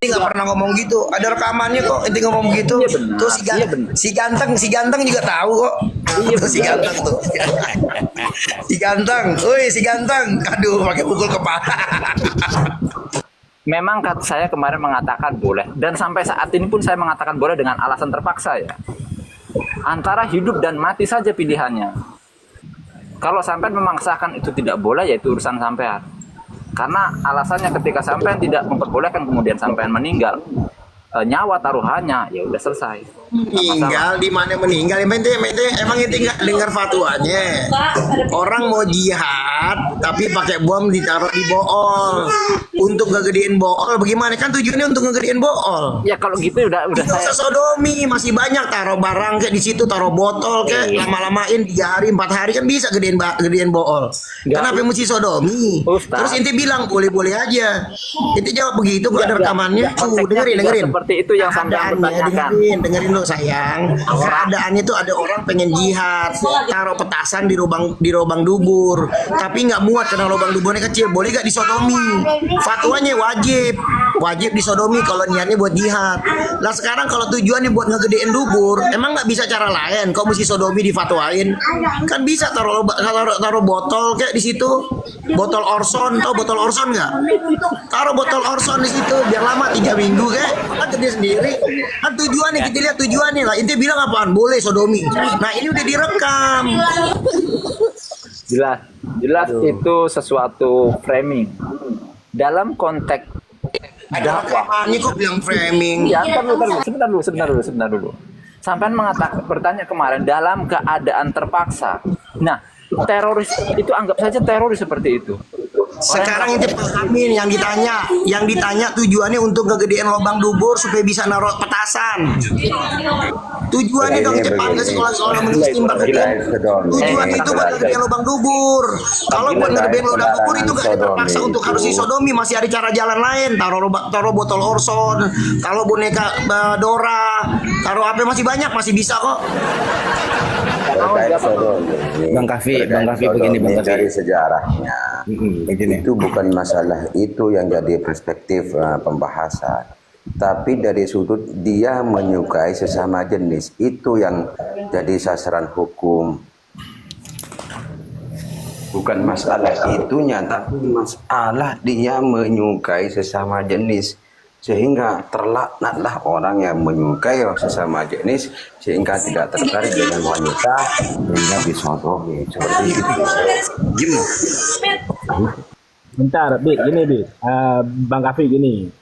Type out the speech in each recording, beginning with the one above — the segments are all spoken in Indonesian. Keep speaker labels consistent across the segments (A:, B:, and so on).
A: Ente nggak pernah ngomong gitu. Ada rekamannya kok. Ente ngomong gitu.
B: Iya benar.
A: Tuh
B: Iya benar.
A: si ganteng juga tahu kok.
B: Iya
A: Tuh si
B: benar.
A: ganteng tuh. Si ganteng. Woi si ganteng. Aduh pakai pukul kepala.
B: Memang saya kemarin mengatakan boleh, dan sampai saat ini pun saya mengatakan boleh dengan alasan terpaksa ya. Antara hidup dan mati saja pilihannya. Kalau sampean memaksakan itu tidak boleh, ya itu urusan sampean. Karena alasannya ketika sampean tidak memperbolehkan kemudian sampean meninggal, nyawa taruhannya, ya udah selesai.
A: Meninggal di mana meninggal? Emang ente nggak dengar fatwanya? Orang mau jihad tapi pakai bom ditaruh di bool untuk ngegedein bool. Bagaimana kan tujuannya untuk ngegedein bool?
B: Ya kalau gitu udah
A: Tidak
B: saya.
A: usah sodomi, masih banyak taruh barang kayak di situ, taruh botol kayak
B: Iya.
A: lama-lamain 3 hari 4 hari kan bisa gedein bool.
B: Nggak.
A: Kenapa mesti sodomi?
B: Ustaz.
A: Terus inti bilang boleh-boleh aja. Inti jawab begitu kok ada rekamannya. Tuh
B: Konteksnya
A: dengerin.
B: tidak seperti itu yang sampean pertanyakan.
A: Dengerin lo sayang. Keadaannya tuh ada orang pengen jihad, taruh petasan di lubang dubur, tapi nggak muat karena lubang duburnya kecil. Boleh gak disodomi? Fatwanya wajib disodomi kalau niatnya buat jihad. Lah sekarang kalau tujuannya buat ngegedein dubur, emang nggak bisa cara lain? Kau mesti sodomi difatwain? Kan bisa taruh botol kayak di situ, botol Orson, tau botol Orson nggak? Taruh botol Orson di situ biar lama 3 minggu kayak, kan gede sendiri. Kan tujuannya kita lihat tujuannya lah. Inti bilang apaan? Boleh sodomi. Nah ini udah direkam.
B: Jelas itu sesuatu framing dalam konteks
A: Ada rekamannya kok bilang framing.
B: ya. Sebentar dulu. Sampai bertanya kemarin dalam keadaan terpaksa. Nah, teroris itu anggap saja teroris seperti itu.
A: Sekarang itu pahamin yang ditanya tujuannya untuk ngegedein lubang dubur supaya bisa naruh petasan. Tujuannya dong itu panggil sekolah-sekolah mengistimbar hukum. Tujuannya itu buat ngegedein lubang dubur. Kalau buat ngegedein lubang dubur itu gak terpaksa untuk harus disodomi, masih ada cara jalan lain. Taruh botol Orson, taruh boneka Dora, taruh apa masih banyak, masih bisa kok.
C: Bang Kafi begini Bang Kafi.
D: Dari sejarahnya
C: Begini.
D: itu bukan masalah itu yang jadi perspektif pembahasan, tapi dari sudut dia menyukai sesama jenis itu yang jadi sasaran hukum. Bukan masalah itunya, tapi masalah dia menyukai sesama jenis, sehingga terlaknatlah orang yang menyukai sesama jenis sehingga tidak tertarik dengan wanita sehingga disodomi seperti itu. Gimana?
C: Bentar, gini, Bang Kafi gini.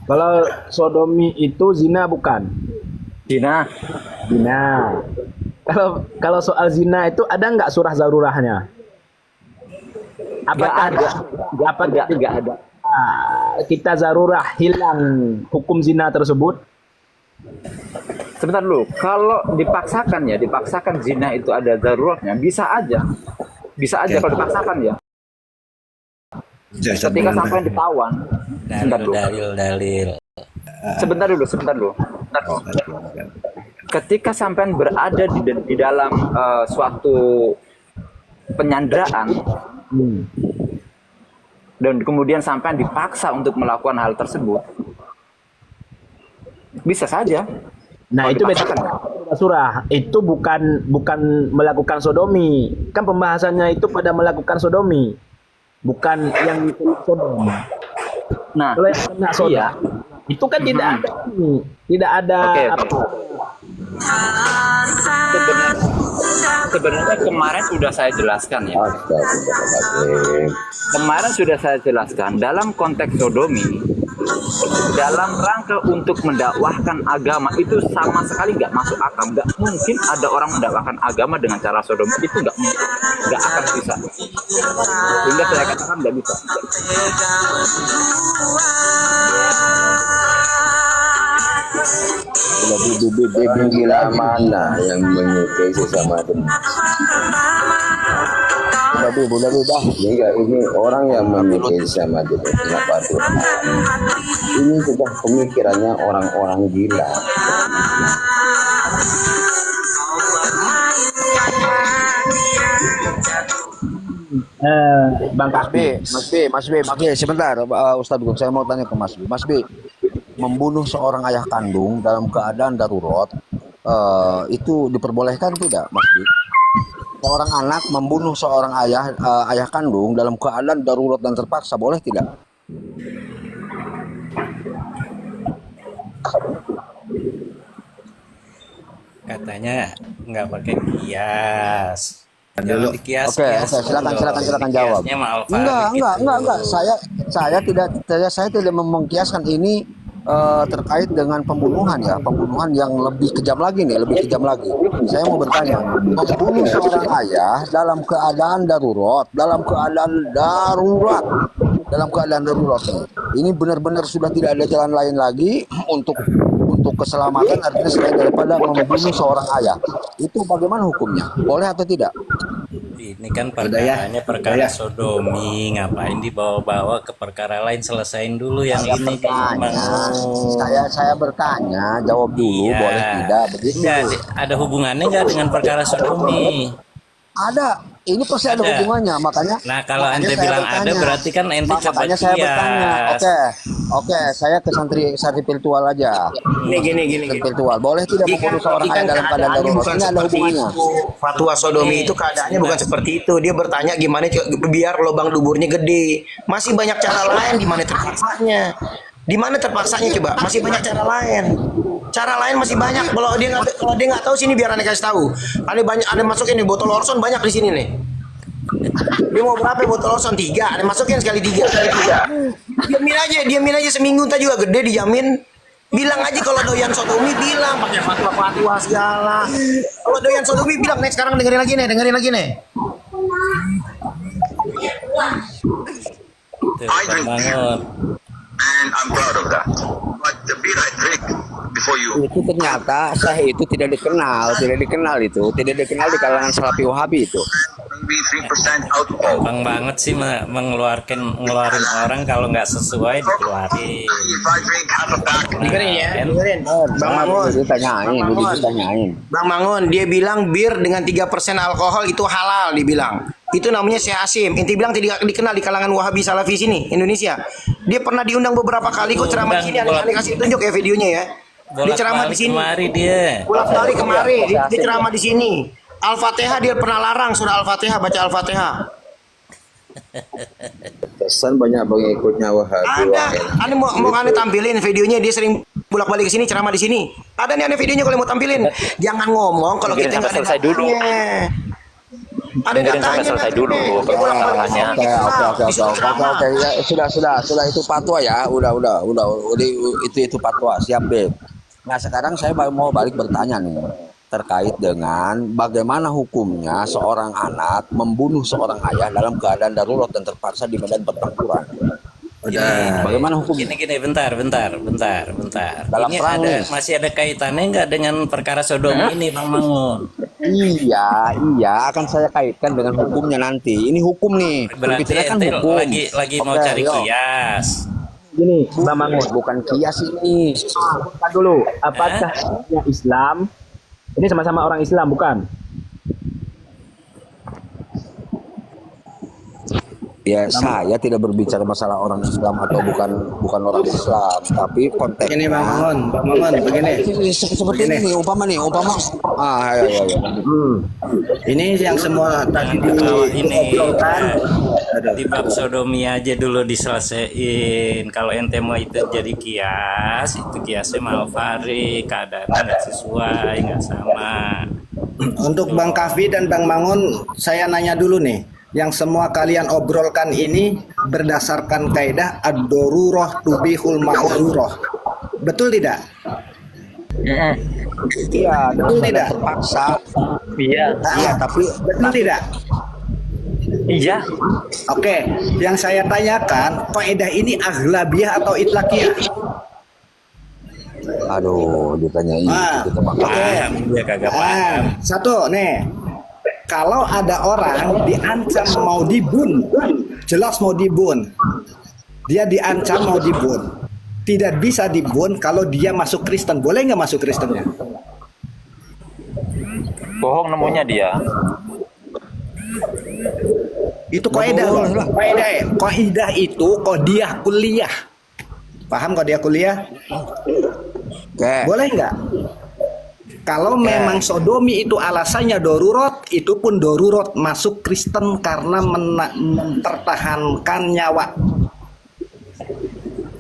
C: Kalau sodomi itu zina bukan?
B: Dina,
C: Kalau soal zina itu ada nggak surah zarurahnya? Apakah
B: nggak ada.
C: Kita zarurah hilang hukum zina tersebut?
B: Sebentar dulu, kalau dipaksakan zina itu ada daruratnya, bisa aja kalau dipaksakan ya. Ketika sampai ditawan,
E: dalil.
B: sebentar dulu. Ketika sampai berada di dalam suatu penyanderaan dan kemudian sampai dipaksa untuk melakukan hal tersebut, bisa saja.
C: Nah,
B: Kalau
C: itu beda
B: dipaksakan.
C: surah. Itu bukan melakukan sodomi. Kan pembahasannya itu pada melakukan sodomi. Bukan yang sodom.
B: Nah,
C: Kalau yang kena sodom,
B: iya.
C: itu kan tidak ada
B: Oke.
C: apa.
B: Sebenarnya kemarin sudah saya jelaskan ya.
D: Astagfirullahaladzim.
B: Kemarin sudah saya jelaskan dalam konteks sodomi, dalam rangka untuk mendakwahkan agama itu sama sekali nggak masuk akal. Nggak mungkin ada orang mendakwahkan agama dengan cara sodomi, itu nggak akan bisa. Sehingga saya katakan nggak bisa.
D: Baby gila mana yang menyukai sesama jenis? Ini orang yang menyukai sesama jenis. Kenapa Tuhan? Ini sudah pemikirannya orang-orang gila.
C: Bang Kafi.
E: Mas B, sebentar, Ustadz Gung, saya mau tanya ke Mas B. Mas B,
F: membunuh seorang ayah kandung dalam keadaan darurat, itu diperbolehkan tidak, Mas Dik? Seorang anak membunuh seorang ayah kandung dalam keadaan darurat dan terpaksa, boleh tidak?
E: Katanya nggak pakai kias. Jangan dikias.
F: Oke, silakan jawab.
E: Kiasnya sama Alfari
F: Enggak. Saya tidak mengkiaskan ini terkait dengan pembunuhan ya, pembunuhan yang lebih kejam lagi nih, lebih kejam lagi. Saya mau bertanya, membunuh seorang ayah dalam keadaan darurat nih. Ini benar-benar sudah tidak ada jalan lain lagi untuk keselamatan, artinya selain daripada membunuh seorang ayah. Itu bagaimana hukumnya? Boleh atau tidak?
E: Ini kan perkaranya perkara sodomi, ngapain dibawa-bawa ke perkara lain, selesain dulu yang ini.
F: Saya bertanya, jawab dulu,
E: Iya.
F: boleh tidak? Begitu.
E: Enggak, ada hubungannya nggak dengan perkara sodomi?
F: Ada, ini pasti ada
E: Ada.
F: hubungannya, makanya.
E: Nah, kalau
F: makanya
E: ente
F: saya
E: bilang
F: bertanya.
E: ada, berarti kan ente coba
F: Makanya saya bertanya.
E: kias.
F: Oke, saya ke santri virtual aja.
A: Gini.
F: Santri virtual, boleh tidak membunuh seorang ayah dalam keadaan darurat? Ini ada hubungannya.
A: Fatwa sodomi itu keadaannya bukan seperti itu. Dia bertanya gimana biar lubang duburnya gede. Masih banyak cara lain di mana terpaksanya. Di mana terpaksanya coba? Masih banyak cara lain. Cara lain masih banyak. Kalau dia nggak tahu sini biar aneh kasih tahu. Ada masukin nih botol Orson banyak di sini nih. Dia mau berapa botol Orson? 3. Ada masukin sekali 3. Diamin aja seminggu ntar juga gede dijamin. Bilang aja kalau doyan sodomi, bilang pakai fatwa segala. Kalau doyan sodomi bilang, nih sekarang dengerin lagi nih.
E: Tuh, Bang Mangun.
G: and I'm proud of that. But the beer I drink before you,
F: Itu ternyata saya itu tidak dikenal di kalangan Salafi Wahabi itu.
G: maybe 3% alcohol.
E: Gampang banget sih ngeluarin orang kalau nggak sesuai dikeluarin.
G: If I drink half a pack,
A: Dengerin. Bang Mangun.
F: Ditanyain.
A: Bang Mangun, dia bilang bir dengan 3% alkohol itu halal, dibilang. Itu namanya Syekh Hasim. Inti bilang tidak dikenal di kalangan Wahabi Salafi sini, Indonesia. Dia pernah diundang beberapa kali kok ceramah di sini. Aneh kasih tunjuk ya videonya ya. Dia ceramah di sini.
E: Kemari dia.
A: Bolak-balik kemari, dia ceramah di sini. Al-Fatihah dia pernah larang, surah Al-Fatihah, baca Al-Fatihah.
D: Pesan banyak pengikutnya Wahabi.
A: Ada. Aneh mau aneh tampilin videonya, dia sering bolak-balik ke sini, ceramah di sini. Ada nih aneh videonya kalau mau tampilin. Jangan ngomong kalau kita nggak ada
B: selesai dulu.
A: datanya. Ada
B: Dengerin sampai
A: datanya.
B: selesai dulu permasalahannya.
F: Oke. Ya, sudah itu fatwa ya. Udah, itu fatwa, siap deh. Nah, sekarang saya mau balik bertanya nih terkait dengan bagaimana hukumnya seorang anak membunuh seorang ayah dalam keadaan darurat dan terpaksa di medan pertempuran. Bagaimana hukumnya?
E: Gini, bentar.
F: Dalam
E: Ini
F: perang nih.
E: masih ada kaitannya nggak dengan perkara sodomi ini, Bang Mangun?
F: Iya, akan saya kaitkan dengan hukumnya nanti. Ini hukum nih.
E: Berarti
F: Berbicarakan
E: ente
F: hukum.
E: lagi mau
F: Oke,
E: cari
F: yuk.
E: kias.
C: Gini, Bang Mangun.
F: Bukan kias ini.
C: Bukan dulu. Apakah Islam? Ini sama-sama orang Islam, bukan?
F: Ya, saya tidak berbicara masalah orang Islam atau bukan orang Islam, tapi konteksnya.
H: Ini Bang Mangun, begini.
F: Seperti ini, umpama. Ya.
H: Ini yang semua tadi
E: Kalau ini
H: diobrolkan.
E: di bab sodomi aja dulu diselesaikan. Kalau ente mau itu jadi kias, itu kiasnya mau Alfari, keadaannya nggak sesuai, nggak sama.
H: Untuk Bang Kafi dan Bang Mangun, saya nanya dulu nih. Yang semua kalian obrolkan ini berdasarkan kaidah ad-darurah tubihul ma'dzurah. Betul tidak?
F: Iya,
H: Betul tidak?
F: terpaksa.
B: Iya.
F: Iya, tapi
H: Betul tidak?
B: Iya.
H: Oke, yang saya tanyakan, kaidah ini aghlabiyah atau itlaqiyah?
F: aduh, ditanyain gitu, Pak.
E: Paham dia kagak paham.
H: Satu nih, kalau ada orang diancam mau dibun, jelas mau dibun, dia diancam mau dibun, tidak bisa dibun kalau dia masuk Kristen. Boleh nggak masuk Kristennya?
B: Bohong nemunya dia.
H: Itu kaidah loh. Kaidah itu qadiyah kuliah. Paham kok dia kuliah?
F: Oke.
H: Boleh nggak? Kalau memang sodomi itu alasannya darurat, itu pun darurat masuk Kristen karena mempertahankan nyawa.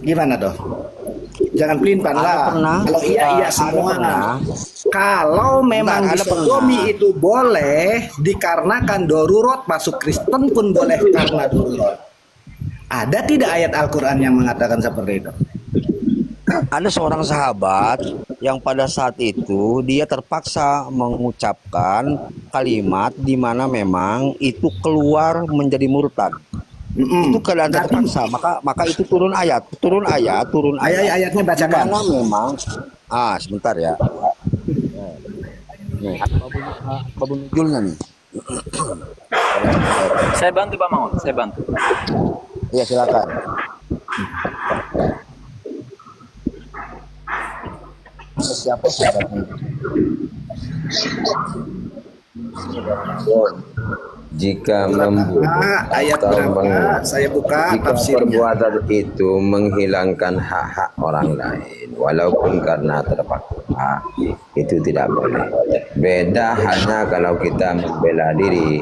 H: Gimana toh? Jangan pelin-pelan lah.
F: Pernah.
H: Kalau iya semua. Kalau memang
F: Ada
H: sodomi itu boleh dikarenakan darurat, masuk Kristen pun boleh karena darurat. Ada tidak ayat Al-Quran yang mengatakan seperti itu?
F: Ada seorang sahabat yang pada saat itu dia terpaksa mengucapkan kalimat di mana memang itu keluar menjadi murtad. Itu keadaan terpaksa, maka itu turun ayat.
H: Ayatnya
F: Di
H: bacakan.
F: mana memang sebentar ya. Nih, ada babu nujulnya nih.
B: Saya bantu Pak Mangun, saya bantu.
F: Iya, silakan. Siapa sahabatnya?
D: Jika membunuh
H: Ayat
D: atau
H: berapa? Saya buka
D: jika
H: tafsirnya.
D: perbuatan itu menghilangkan hak-hak orang lain walaupun karena terpaksa, itu tidak boleh. Beda hanya kalau kita membela diri.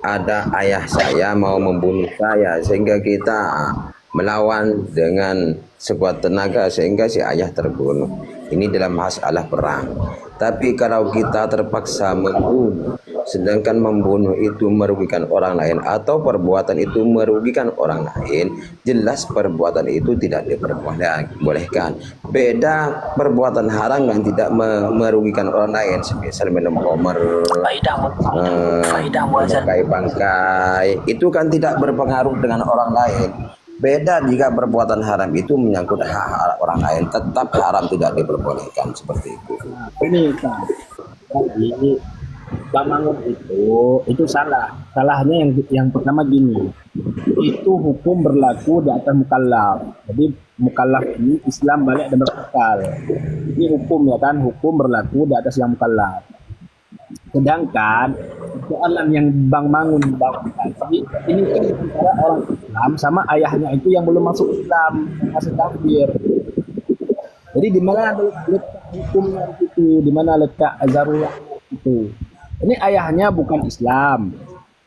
D: Ada ayah saya mau membunuh saya sehingga kita melawan dengan sekuat tenaga sehingga si ayah terbunuh. Ini dalam masalah perang. Tapi kalau kita terpaksa membunuh, sedangkan membunuh itu merugikan orang lain atau perbuatan itu merugikan orang lain, jelas perbuatan itu tidak diperbolehkan. Beda perbuatan haram yang tidak merugikan orang lain, semisal minum khamr, memakai bangkai, itu kan tidak berpengaruh dengan orang lain. Beda jika perbuatan haram itu menyangkut hak orang lain, tetap haram, tidak diperbolehkan seperti itu.
C: Ini Kak, jadi Bang Mangun itu salah. Salahnya yang pertama gini, itu hukum berlaku di atas mukallaf. Jadi mukallaf ini Islam balik dan berakal. Ini hukum ya kan, hukum berlaku di atas yang mukallaf. Sedangkan soalan yang Bang Mangun bawa tadi ini kan antara orang Islam sama ayahnya itu yang belum masuk Islam, yang masih kafir. Jadi di mana letak hukumnya itu, di mana letak azarullah itu. Ini ayahnya bukan Islam,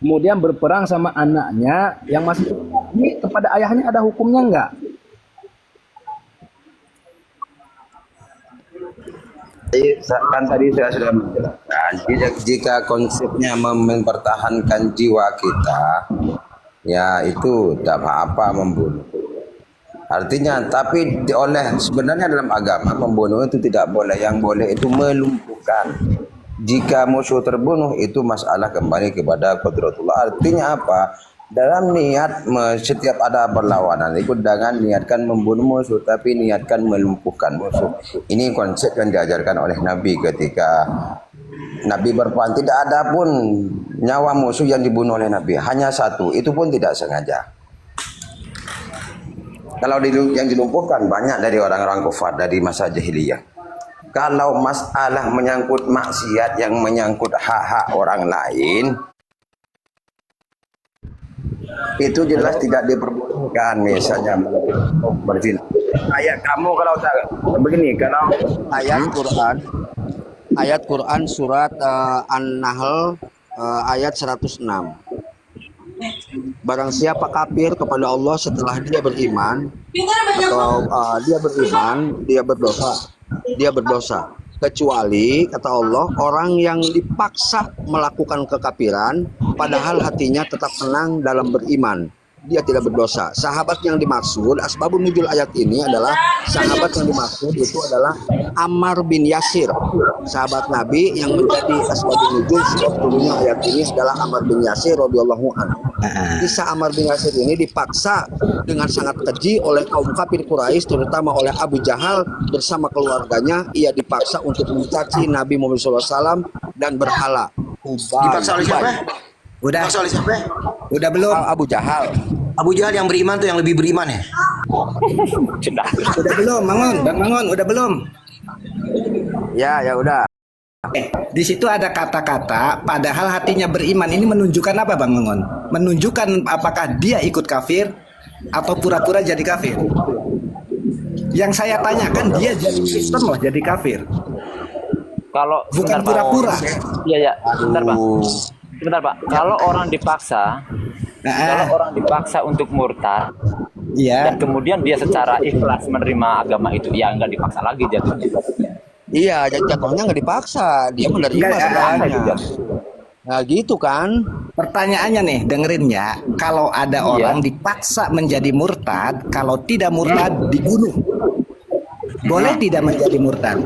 C: kemudian berperang sama anaknya yang masih Islam. Ini kepada ayahnya ada hukumnya enggak?
D: Kan tadi saya sudah menjelaskan, jika konsepnya mempertahankan jiwa kita, ya itu tidak apa-apa membunuh. Artinya, tapi sebenarnya dalam agama membunuh itu tidak boleh. Yang boleh itu melumpuhkan. Jika musuh terbunuh itu masalah kembali kepada qudratullah. Artinya apa? Dalam niat setiap ada perlawanan itu jangan niatkan membunuh musuh, tapi niatkan melumpuhkan musuh. Ini konsep yang diajarkan oleh Nabi ketika Nabi berperang. Tidak ada pun nyawa musuh yang dibunuh oleh Nabi, hanya satu, itu pun tidak sengaja. Kalau yang dilumpuhkan banyak dari orang-orang kufar dari masa jahiliyah. Kalau masalah menyangkut maksiat yang menyangkut hak-hak orang lain, itu jelas tidak diperbolehkan. Misalnya berzina. Ayat kamu kalau tak begini, kalau
F: ayat Quran surat An-Nahl ayat 106. Barang siapa kafir kepada Allah setelah dia beriman, atau dia berdosa, kecuali kata Allah orang yang dipaksa melakukan kekafiran padahal hatinya tetap tenang dalam beriman, dia tidak berdosa. Sahabat yang dimaksud, asbabun nuzul ayat ini adalah sahabat yang dimaksud itu adalah Ammar bin Yasir, sahabat Nabi yang menjadi asbabun nuzul sebab turunnya ayat ini adalah Ammar bin Yasir radhiyallahu anhu. Kisah Ammar bin Yasir ini dipaksa dengan sangat keji oleh kaum kafir Quraisy, terutama oleh Abu Jahal bersama keluarganya. Ia dipaksa untuk mencaci Nabi Muhammad SAW dan berhala.
A: Dipaksa oleh siapa?
H: Udah.
A: Dipaksa oleh siapa?
H: Udah belum?
F: Abu Jahal.
A: Abu Jahal yang beriman tuh yang lebih beriman ya?
H: Udah belum, Bang Mangun, udah belum?
F: Ya udah.
H: Di situ ada kata-kata padahal hatinya beriman. Ini menunjukkan apa, Bang Mangun? Menunjukkan apakah dia ikut kafir atau pura-pura jadi kafir? Yang saya tanyakan dia jadi Kristen loh, jadi kafir.
B: Kalau
H: Bukan
B: sebentar, Pak.
H: pura-pura.
B: Iya ya, sebentar Pak. Sebentar Pak. Kalau orang dipaksa, kalau orang dipaksa untuk murtad,
H: Iya.
B: dan kemudian dia secara ikhlas menerima agama itu, ya nggak dipaksa lagi jatuhnya.
F: Iya, jatuhnya nggak dipaksa, dia menerima
H: Nggak,
F: sebenarnya. Nah gitu kan.
H: Pertanyaannya nih, dengerin ya. Kalau ada orang dipaksa menjadi murtad, kalau tidak murtad dibunuh. Boleh tidak menjadi murtad?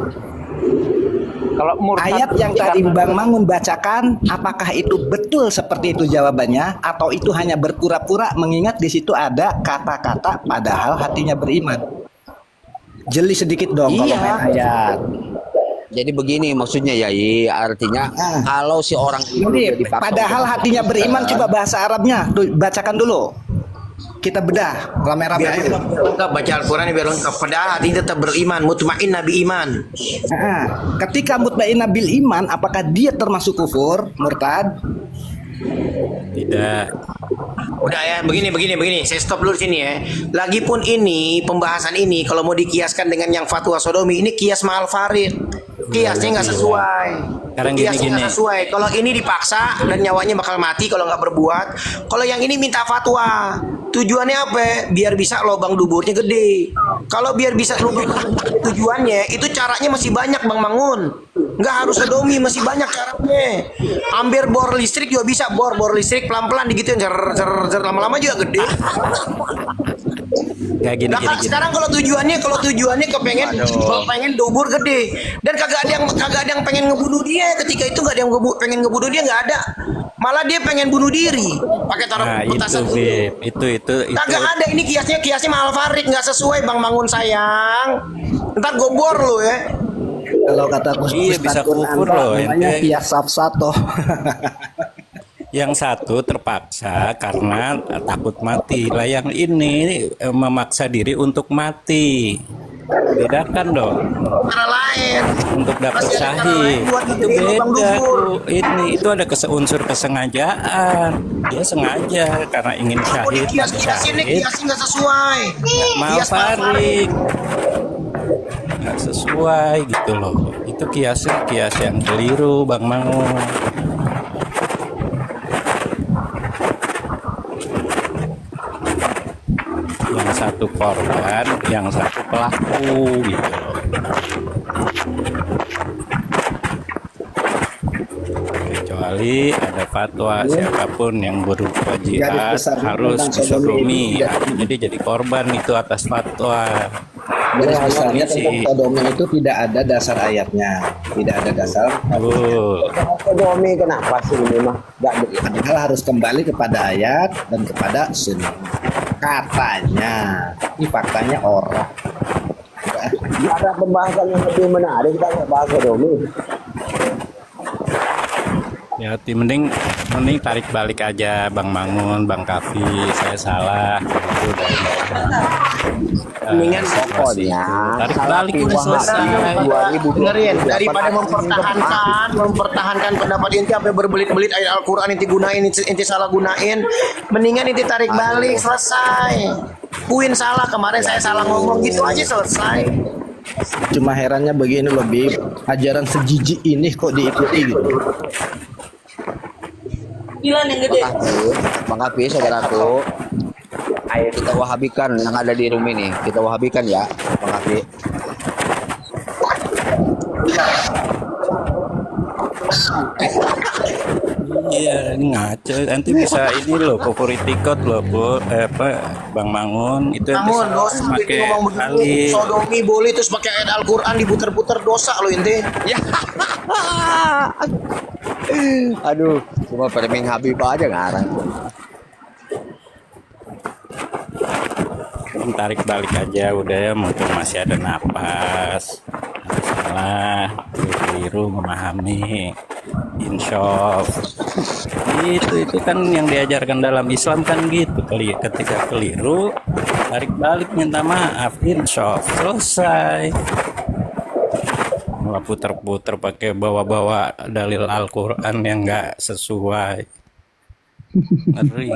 B: Kalau murtad,
H: Ayat yang tadi Bang Mangun bacakan, apakah itu betul seperti itu jawabannya, atau itu hanya berpura-pura mengingat di situ ada kata-kata padahal hatinya beriman? Jeli sedikit dong kalau
F: Iya.
H: main ayat.
F: Jadi begini maksudnya Yai, artinya kalau si orang itu
H: Ini
F: dipaksa
H: padahal
F: untuk
H: hatinya beriman, coba bahasa Arabnya tuh, bacakan dulu. Kita bedah rame-rame
A: Biar
H: aja.
A: lengkap baca Al-Quran biar lengkap. Padahal hatinya tetap beriman, mutmain nabi iman.
H: Nah, ketika mutmainna bil iman, apakah dia termasuk kufur, murtad?
E: Tidak.
A: Udah ya, begini. Saya stop dulu di sini ya. Lagipun ini pembahasan ini kalau mau dikiaskan dengan yang fatwa sodomi ini kias ma'al farid. Kiasnya nggak sesuai.
E: Sekarang
A: Kiasnya
E: gini.
A: nggak sesuai. Kalau ini dipaksa dan nyawanya bakal mati kalau nggak berbuat. Kalau yang ini minta fatwa. Tujuannya apa? Biar bisa lubang duburnya gede. Kalau biar bisa lubang tujuannya itu caranya masih banyak Bang Mangun. Nggak harus sodomi, masih banyak caranya. Ambil bor listrik juga bisa, bor listrik pelan-pelan digituin, lama-lama juga gede.
E: Kayak gini,
A: Nah, sekarang kalau tujuannya pengen dubur gede dan kagak ada yang pengen ngebunuh dia, ketika itu nggak ada yang pengen ngebunuh dia, nggak ada, malah dia pengen bunuh diri pakai taruh
E: Nah, itu
A: petasan
E: Bib. Itu.
A: kagak ada. Ini kiasnya mahal farid, nggak sesuai Bang Mangun sayang, ntar gobor lo ya.
H: Kalau kata
E: Iya, bisa kufur loh,
H: namanya
E: ente.
H: kias safsatoh.
E: Yang satu terpaksa karena takut mati. Lah yang ini memaksa diri untuk mati. Bedakan dong.
A: Cara lain
E: Untuk dapat
A: Masih ada cara
E: syahid
A: lain buat
E: itu
A: ngegede lubang
E: beda
A: dubur.
E: tuh. Ini itu ada unsur kesengajaan. Dia sengaja karena ingin
A: Mau
E: syahid
A: dikias-kiasin nih, kiasnya nggak sesuai.
E: mau
A: Kias mahal
E: farid nggak sesuai gitu loh. Itu kias yang keliru Bang Mangun. Yang satu korban, yang satu pelaku gitu loh. Kecuali ada fatwa siapapun yang berupa jihad
H: Garis besarnya
E: harus
H: tentang sodomi
E: disodomi. Jadi korban itu atas fatwa.
H: Garis besarnya
E: Sih.
H: tentang sodomi itu tidak ada dasar ayatnya, tidak ada dasar.
E: Betul.
F: sodomi kenapa sih ini mah? Nggak begitu.
H: Padahal harus kembali kepada ayat dan kepada sunnah. Katanya, ini faktanya orang.
F: Nggak ada pembahasan yang lebih menarik, kita nggak bahas sodomi.
E: Ya, mending tarik balik aja Bang Mangun, Bang Kafi, saya salah. Gitu,
A: Mendingan
F: Pokoknya
E: tarik balik udah selesai.
A: dengerin daripada mempertahankan pendapat inti sampai berbelit-belit ayat Al-Quran inti gunain inti salah gunain, mendingan inti tarik balik, selesai. Puin salah kemarin, saya salah ngomong, gitu aja selesai.
H: Cuma herannya begini loh, Bib. Ajaran sejijik ini kok diikuti gitu.
F: Bang Hafiz, saudaraku, ayo kita wahabikan yang ada di room ini. Kita wahabikan ya, Bang Hafiz.
E: Iya, ini ngaco. Nanti bisa ini loh, favoritikot loh, Bang Mangun. Itu nanti
A: Namun dosa itu
E: pakai
A: ngomong begitu,
E: alif.
A: sodomi boleh terus pakai ayat Al-Quran diputer-puter, dosa lo inti.
F: Ya. Aduh, cuma Perming Habib aja ngarang.
E: Tarik balik aja udah ya, mumpung masih ada napas. Nggak salah, keliru memahami. Insyaf. Itu kan yang diajarkan dalam Islam kan gitu. Ketika keliru, tarik balik minta maaf, insyaf, selesai. Malah puter-puter pakai bawa-bawa dalil Al-Quran yang nggak sesuai. Ngeri.